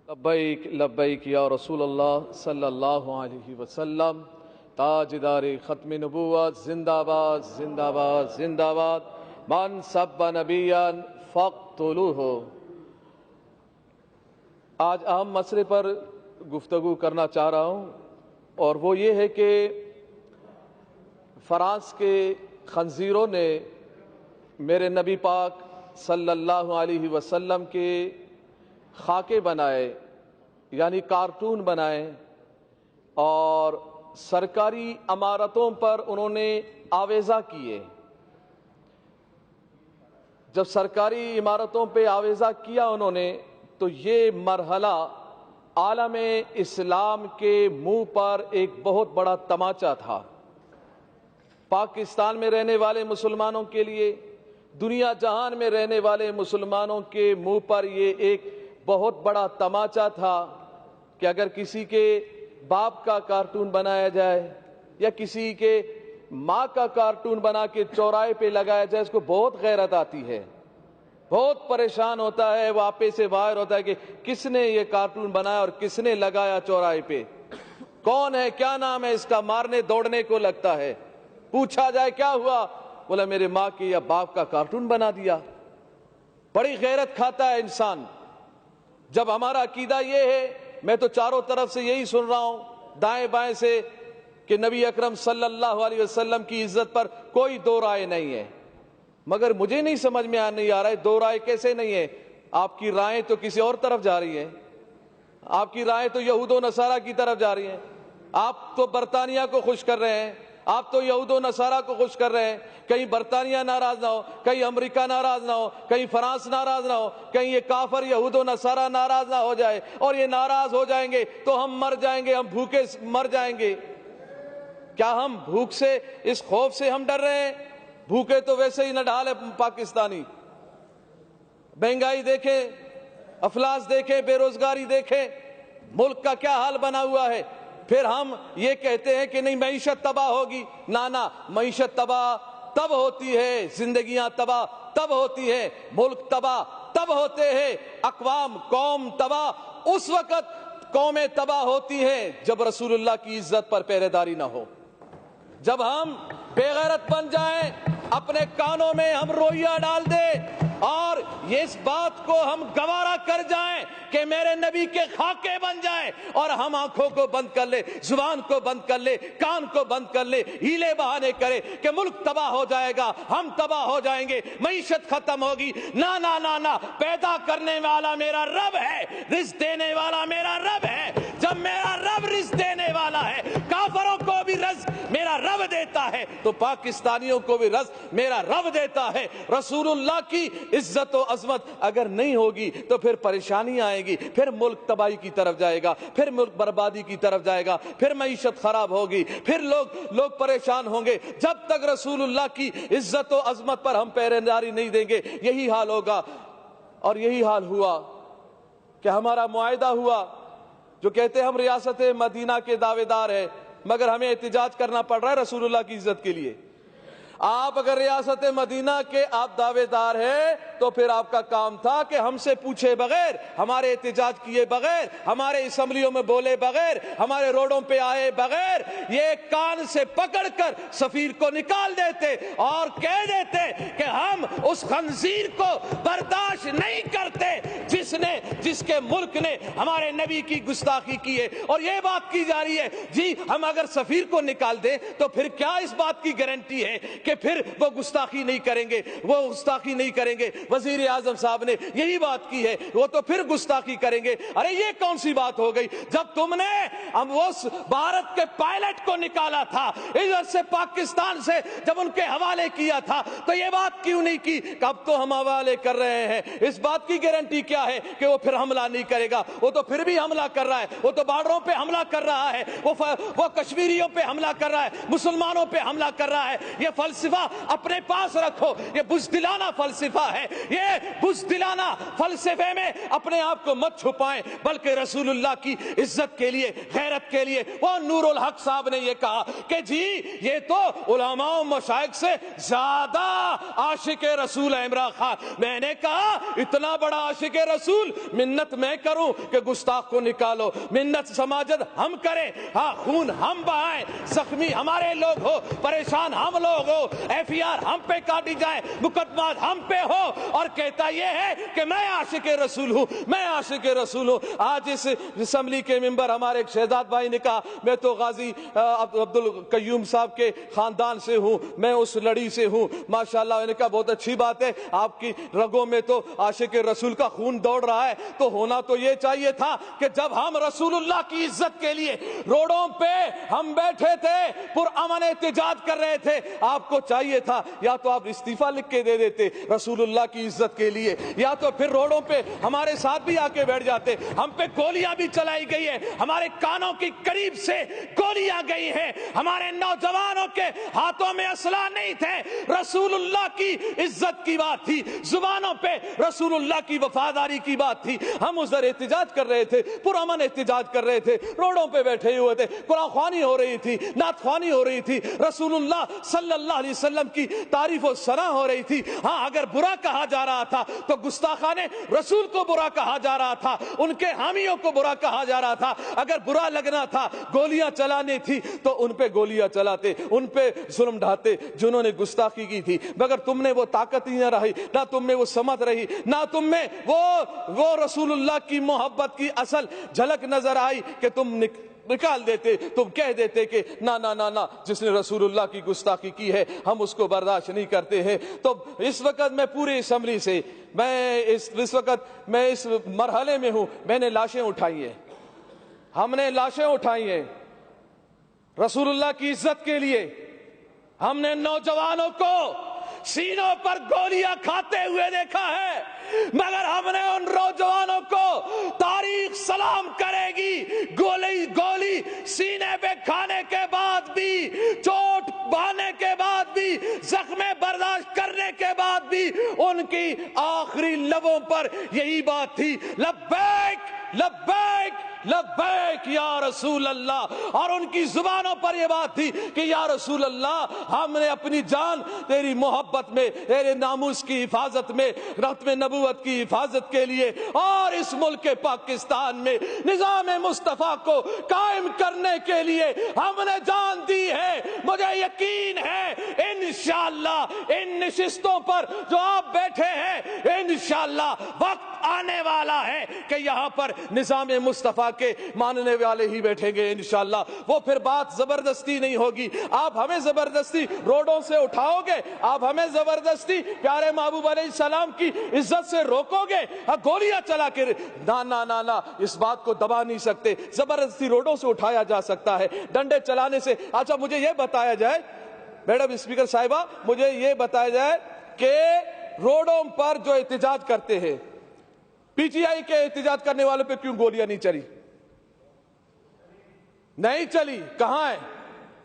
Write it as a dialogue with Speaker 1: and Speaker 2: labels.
Speaker 1: لبیک لبیک یا رسول اللہ صلی اللہ علیہ وسلم، تاجدار ختم نبوت، زندہ باد زندہ باد زندہ باد، من سب نبیا فاقتلوہ۔ آج اہم مسئلے پر گفتگو کرنا چاہ رہا ہوں، اور وہ یہ ہے کہ فرانس کے خنزیروں نے میرے نبی پاک صلی اللہ علیہ وسلم کے خاکے بنائے، یعنی کارٹون بنائے، اور سرکاری عمارتوں پر انہوں نے آویزہ کیے۔ جب سرکاری عمارتوں پہ آویزہ کیا انہوں نے، تو یہ مرحلہ عالم اسلام کے منہ پر ایک بہت بڑا تماچا تھا۔ پاکستان میں رہنے والے مسلمانوں کے لیے، دنیا جہان میں رہنے والے مسلمانوں کے منہ پر یہ ایک بہت بڑا تماچا تھا کہ اگر کسی کے باپ کا کارٹون بنایا جائے یا کسی کے ماں کا کارٹون بنا کے چوراہے پہ لگایا جائے، اس کو بہت غیرت آتی ہے، بہت پریشان ہوتا ہے، وہ آپے سے باہر ہوتا ہے کہ کس نے یہ کارٹون بنایا اور کس نے لگایا چوراہے پہ، کون ہے، کیا نام ہے اس کا، مارنے دوڑنے کو لگتا ہے۔ پوچھا جائے کیا ہوا، بولا میرے ماں کے یا باپ کا کارٹون بنا دیا۔ بڑی غیرت کھاتا ہے انسان۔ جب ہمارا عقیدہ یہ ہے، میں تو چاروں طرف سے یہی سن رہا ہوں، دائیں بائیں سے، کہ نبی اکرم صلی اللہ علیہ وسلم کی عزت پر کوئی دو رائے نہیں ہے، مگر مجھے نہیں سمجھ میں نہیں آ رہا ہے دو رائے کیسے نہیں ہے۔ آپ کی رائیں تو کسی اور طرف جا رہی ہیں، آپ کی رائیں تو یہود و نصارہ کی طرف جا رہی ہیں۔ آپ تو برطانیہ کو خوش کر رہے ہیں، آپ تو یہود و نصارہ کو خوش کر رہے ہیں۔ کہیں برطانیہ ناراض نہ ہو، کہیں امریکہ ناراض نہ ہو، کہیں فرانس ناراض نہ ہو، کہیں یہ کافر یہود و نصارہ ناراض نہ ہو جائے، اور یہ ناراض ہو جائیں گے تو ہم مر جائیں گے، ہم بھوکے مر جائیں گے۔ کیا ہم بھوک سے، اس خوف سے ہم ڈر رہے ہیں؟ بھوکے تو ویسے ہی نہ ڈھال ہے پاکستانی۔ مہنگائی دیکھیں، افلاس دیکھیں، بے روزگاری دیکھیں، ملک کا کیا حال بنا ہوا ہے۔ پھر ہم یہ کہتے ہیں کہ نہیں معیشت تباہ ہوگی۔ نہ، معیشت تباہ تب ہوتی ہے، زندگیاں تباہ تب ہوتی ہیں، ملک تباہ تب ہوتے ہیں، اقوام قوم تباہ اس وقت قومیں تباہ ہوتی ہیں جب رسول اللہ کی عزت پر پہرے داری نہ ہو، جب ہم بے غیرت بن جائیں، اپنے کانوں میں ہم روئیہ ڈال دیں اور اس بات کو ہم گوارا کر جائیں کہ میرے نبی کے خاکے بن جائیں، اور ہم آنکھوں کو بند کر لے، زبان کو بند کر لے، کان کو بند کر لے، ہیلے بہانے کرے کہ ملک تباہ ہو جائے گا، ہم تباہ ہو جائیں گے، معیشت ختم ہوگی۔ نہ، پیدا کرنے والا میرا رب ہے، رزق دینے والا میرا رب ہے۔ جب میرا رب رزق دینے والا ہے، کافروں کو بھی رزق میرا رب دیتا ہے، تو پاکستانیوں کو بھی رزق میرا رب دیتا ہے۔ رسول اللہ کی عزت و عظمت اگر نہیں ہوگی تو پھر پریشانی آئے گی، پھر ملک تباہی کی طرف جائے گا، پھر ملک بربادی کی طرف جائے گا، پھر معیشت خراب ہوگی، پھر لوگ پریشان ہوں گے۔ جب تک رسول اللہ کی عزت و عظمت پر ہم پہرے داری نہیں دیں گے، یہی حال ہوگا۔ اور یہی حال ہوا کہ ہمارا معاہدہ ہوا، جو کہتے ہیں ہم ریاست مدینہ کے دعوے دار ہیں، مگر ہمیں احتجاج کرنا پڑ رہا ہے رسول اللہ کی عزت کے لیے۔ آپ اگر ریاست مدینہ کے آپ دعوے دار ہیں تو پھر آپ کا کام تھا کہ ہم سے پوچھے بغیر، ہمارے احتجاج کیے بغیر، ہمارے اسمبلیوں میں بولے بغیر، ہمارے روڈوں پہ آئے بغیر، یہ کان سے پکڑ کر سفیر کو نکال دیتے اور کہہ دیتے کہ ہم اس خنزیر کو برداشت نہیں کرتے جس کے ملک نے ہمارے نبی کی گستاخی کی ہے۔ اور یہ بات کی جا رہی ہے جی ہم اگر سفیر کو نکال دیں تو پھر کیا اس بات کی گارنٹی ہے کہ پھر وہ گستاخی نہیں کریں گے، وہ گستاخی نہیں کریں گے۔ وزیر اعظم صاحب نے یہی بات کی ہے، وہ تو پھر گستاخی کریں گے۔ ارے یہ کون سی بات ہو گئی؟ جب تم نے اس بھارت کے پائلٹ کو نکالا تھا ادھر سے پاکستان سے، جب ان کے حوالے کیا تھا تو یہ بات کیوں نہیں کی کہ اب تو ہم حوالے کر رہے ہیں؟ اس بات کی گارنٹی کیا ہے کہ وہ پھر حملہ نہیں کرے گا؟ وہ تو پھر بھی حملہ کر رہا ہے، وہ تو بارڈروں پہ حملہ کر رہا ہے، وہ کشمیریوں پہ حملہ کر رہا ہے، مسلمانوں پہ حملہ کر رہا ہے۔ یہ فلسفہ اپنے پاس رکھو، یہ بزدلانہ فلسفہ ہے۔ یہ بزدلانہ فلسفے میں اپنے آپ کو مت چھپائیں، بلکہ رسول اللہ کی عزت کے لیے، غیرت کے لیے وہ نور الحق صاحب نے یہ کہا کہ جی یہ تو علماء و مشائخ سے زیادہ عاشق رسول ہے عمران خان۔ میں نے کہا اتنا بڑا عاشق رسول منت میں کروں کہ گستاخ کو نکالو، منت سماجت ہم کریں، ہاں خون ہم بہائیں، زخمی ہمارے لوگ ہو، پریشان ہم لوگ ہو، ایف ای آر ہم پہ کاٹی جائے، مقدمات ہم پہ ہو، اور کہتا یہ ہے کہ میں عاشق رسول ہوں، میں عاشق رسول ہوں۔ آج اس اسمبلی کے ممبر ہمارے ایک شہزاد بھائی نے کہا میں تو غازی عبد القیوم صاحب کے خاندان سے ہوں، میں اس لڑی سے ہوں، ماشاءاللہ۔ میں نے کہا بہت اچھی بات ہے، آپ کی رگوں میں تو عاشق رسول کا خون دوڑ رہا ہے، تو ہونا تو یہ چاہیے تھا کہ جب ہم رسول اللہ کی عزت کے لیے روڈوں پہ ہم بیٹھے تھے، پرامن احتجاج کر رہے تھے، آپ کو چاہیے تھا یا تو آپ استعفیٰ لکھ کے دے دیتے رسول اللہ کی عزت کے لیے، یا تو پھر روڈوں پہ ہمارے ساتھ بھی آ کے بیٹھ جاتے۔ ہم پہ گولیاں بھی چلائی گئی ہے، ہمارے کانوں کی قریب سے گولیاں گئی ہیں، ہمارے نوجوانوں کے ہاتھوں میں اسلحہ نہیں تھے، رسول اللہ کی عزت کی بات تھی، زبانوں پہ رسول اللہ کی وفاداری کی بات تھی۔ ہم ادھر احتجاج کر رہے تھے، پرامن احتجاج کر رہے تھے، روڈوں پہ بیٹھے ہوئے تھے، قرآن خوانی ہو رہی تھی، نعت خوانی ہو رہی تھی، رسول اللہ صلی اللہ علیہ وسلم کی تعریف و ثنا ہو رہی تھی۔ ہاں اگر برا کہا جا رہا تھا تو گستاخان رسول کو برا کہا جا رہا تھا، ان کے حامیوں کو برا کہا جا رہا تھا۔ اگر برا لگنا تھا، گولیاں چلانی تھی تو ان پہ گولیاں چلاتے، ان پہ ظلم ڈھاتے جنہوں نے گستاخی کی تھی، مگر تم نے وہ طاقت ہی نہ رہی، نہ تم میں وہ سمت رہی، نہ تم میں وہ رسول اللہ کی محبت کی اصل جھلک نظر آئی کہ تم نکال دیتے، تم کہہ دیتے کہ نہ نہ نہ نہ، جس نے رسول اللہ کی گستاخی کی ہے ہم اس کو برداشت نہیں کرتے ہیں۔ تو اس وقت میں پوری اسمبلی سے اس وقت میں اس مرحلے میں ہوں، میں نے لاشیں اٹھائی ہیں، ہم نے لاشیں اٹھائی ہیں رسول اللہ کی عزت کے لیے، ہم نے نوجوانوں کو سینوں پر گولیاں کھاتے ہوئے دیکھا ہے، مگر ہم نے ان نوجوانوں کو تاریخ سلام کرے گی، گولی سینے پہ کھانے کے بعد بھی، چوٹ بہانے کے بعد بھی، زخم برداشت کرنے کے بعد بھی ان کی آخری لبوں پر یہی بات تھی، لبیک لبیک لبیک یا رسول اللہ، اور ان کی زبانوں پر یہ بات تھی کہ یا رسول اللہ ہم نے اپنی جان تیری محبت میں، تیرے ناموس کی حفاظت میں، ختم نبوت کی حفاظت کے لیے اور اس ملک پاکستان میں نظام مصطفیٰ کو قائم کرنے کے لیے ہم نے جان دی ہے۔ مجھے یقین ہے انشاءاللہ ان نشستوں پر جو آپ بیٹھے ہیں انشاءاللہ وقت آنے والا ہے کہ یہاں پر نظام مصطفیٰ کے ماننے والے ہی بیٹھیں گے انشاءاللہ۔ وہ پھر بات زبردستی نہیں ہوگی، آپ ہمیں زبردستی روڈوں سے اٹھاؤ گے، آپ ہمیں زبردستی پیارے محبوب علیہ السلام کی عزت سے روکو گے، گولیاں چلا کے نہ نہ نہ نہ، اس بات کو دبا نہیں سکتے۔ زبردستی روڈوں سے اٹھایا جا سکتا ہے، ڈنڈے چلانے سے۔ اچھا مجھے یہ بتایا جائے میڈم اسپیکر صاحبہ، مجھے یہ بتایا جائے کہ روڈوں پر جو احتجاج کرتے ہیں، پی ٹی آئی کے احتجاج کرنے والوں پہ کیوں گولیاں نہیں چلی؟ نہیں چلی، کہاں ہے؟